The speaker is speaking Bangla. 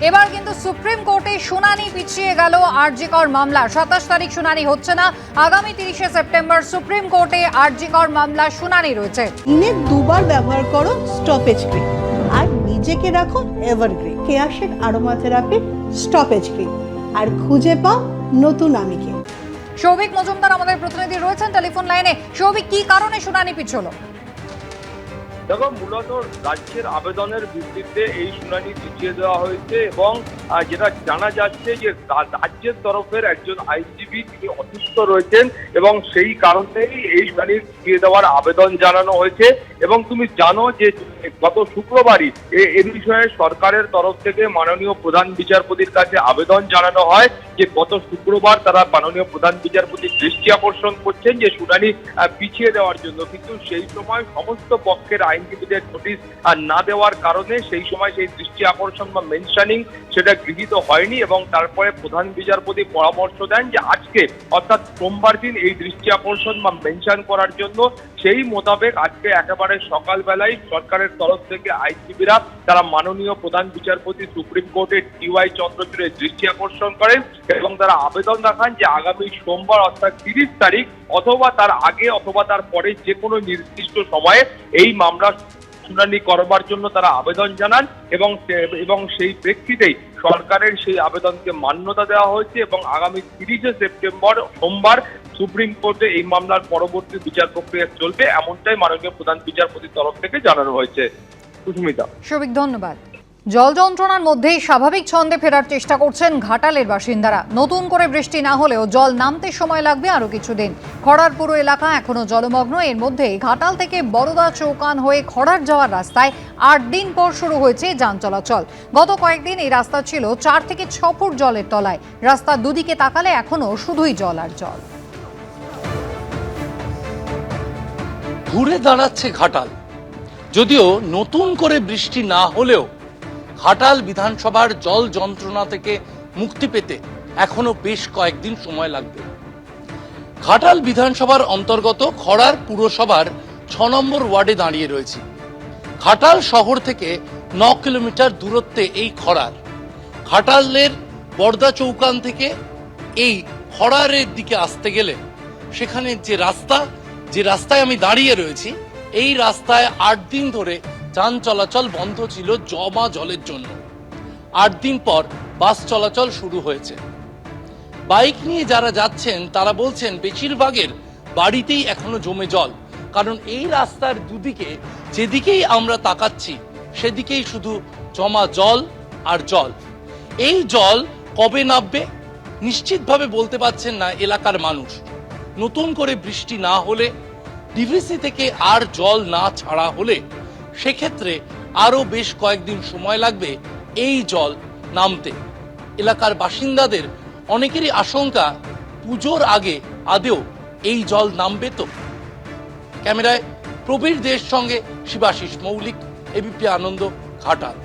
এবার কিন্তু সুপ্রিম কোর্টে শুনানি পিছিয়ে গেল আরজি কর মামলা। 27 তারিখ শুনানি হচ্ছে না, আগামী 30শে সেপ্টেম্বর সুপ্রিম কোর্টে আরজি কর মামলা শুনানি রয়েছে। দিনে দুবার ব্যবহার করো স্টপেজ ক্রিম আর নিজেকে রাখো evergreen Keyaseth aroma therapy stop age cream আর খুঁজে পাও নতুন আমিকে। সৌভিক মজুমদার আমাদের প্রতিনিধি রয়েছেন টেলিফোন লাইনে। সৌভিক, কি কারণে শুনানি পিছলো? দেখো, মূলত রাজ্যের আবেদনের ভিত্তিতে এই শুনানি পিছিয়ে দেওয়া হয়েছে এবং যেটা জানা যাচ্ছে যে রাজ্যের তরফের একজন আইনজীবী তিনি অসুস্থ রয়েছেন এবং সেই কারণেই এই শুনানি পিছিয়ে দেওয়ার আবেদন জানানো হয়েছে। এবং তুমি জানো যে গত শুক্রবারই এ বিষয়ে সরকারের তরফ থেকে মাননীয় প্রধান বিচারপতির কাছে আবেদন জানানো হয় যে গত শুক্রবার তারা মাননীয় প্রধান বিচারপতির দৃষ্টি আকর্ষণ করছেন যে শুনানি পিছিয়ে দেওয়ার জন্য, কিন্তু সেই সময় সমস্ত পক্ষের আইনজীবীদের নোটিশ না দেওয়ার কারণে সেই সময় সেই দৃষ্টি আকর্ষণ বা মেনশনিং সেটা গৃহীত হয়নি এবং তারপরে প্রধান বিচারপতি পরামর্শ দেন যে আজকে অর্থাৎ সোমবার দিন এই দৃষ্টি আকর্ষণ বা মেনশন করার জন্য। সেই মোতাবেক আজকে একেবারে সকালবেলায় সরকারের তরফ থেকে আইনজীবীরা তারা মাননীয় প্রধান বিচারপতি সুপ্রিম কোর্টের DY চন্দ্রচূড়ের দৃষ্টি আকর্ষণ করেন এবং তারা আবেদন দেখান যে আগামী সোমবার অর্থাৎ 30 তারিখ অথবা তার আগে অথবা তার পরে যে কোনো নির্দিষ্ট সময়ে এই মামলা শুনানি করবার জন্য তারা আবেদন জানান এবং সেই প্রেক্ষিতেই সরকারের সেই আবেদনকে মান্যতা দেওয়া হয়েছে এবং আগামী 30শে সেপ্টেম্বর সোমবার সুপ্রিম কোর্টে এই মামলার পরবর্তী বিচার প্রক্রিয়া চলবে, এমনটাই মাননীয় প্রধান বিচারপতির তরফ থেকে জানানো হয়েছে। সুস্মিতা। সৌভিক, ধন্যবাদ। জল যন্ত্রণার মধ্যেই স্বাভাবিক ছন্দে ফেরার চেষ্টা করছেন ঘাটালের বাসিন্দারা। নতুন করে বৃষ্টি না হলেও জল নামতে সময় লাগবে আরো কিছুদিন। খড়ার পুরো এলাকা এখনো জলমগ্ন। এর মধ্যে ঘাটাল থেকে বড়দা চৌকান হয়ে খড়ার যাওয়ার রাস্তায় 8 দিন পর শুরু হয়েছে যান চলাচল। গত কয়েকদিন এই রাস্তা ছিল 4 থেকে 6 ফুট জলের তলায়। রাস্তার দুদিকে তাকালে এখনো শুধুই জল আর জল। ঘুরে দাঁড়াচ্ছে ঘাটাল। যদিও নতুন করে বৃষ্টি না হলেও ঘাটাল বিধানসভার জল যন্ত্রণা থেকে মুক্তি পেতে এখনো বেশ কয়েকদিন সময় লাগবে। ঘাটাল বিধানসভার অন্তর্গত খড়ার পুরসভার 6 নম্বর ওয়ার্ডে দাঁড়িয়ে রয়েছে। ঘাটাল শহর থেকে 9 কিলোমিটার দূরত্বে এই খড়ার। ঘাটালের বড়দা চৌকান থেকে এই খড়ারের দিকে আসতে গেলে সেখানে যে রাস্তায় আমি দাঁড়িয়ে রয়েছি, এই রাস্তায় 8 দিন ধরে যান চলাচল বন্ধ ছিল জমা জলের জন্য। 8 দিন পর বাস চলাচল শুরু হয়েছে। বাইক নিয়ে যারা যাচ্ছেন তারা বলছেন বেশিরভাগের বাড়িতেই এখনো জমে জল, কারণ এই রাস্তার দুদিকে যেদিকেই আমরা তাকাচ্ছি সেদিকেই শুধু জমা জল আর জল। এই জল কবে নামবে নিশ্চিতভাবে বলতে পারছেন না এলাকার মানুষ। নতুন করে বৃষ্টি না হলে, ডিভিসি থেকে আর জল না ছাড়া হলে সেক্ষেত্রে আরো বেশ কয়েকদিন সময় লাগবে এই জল নামতে। এলাকার বাসিন্দাদের অনেকেরই আশঙ্কা পুজোর আগে আদেও এই জল নামবে তো। ক্যামেরায় প্রবীর দের সঙ্গে শিবাশিস মৌলিক, ABP আনন্দ, ঘাটাল।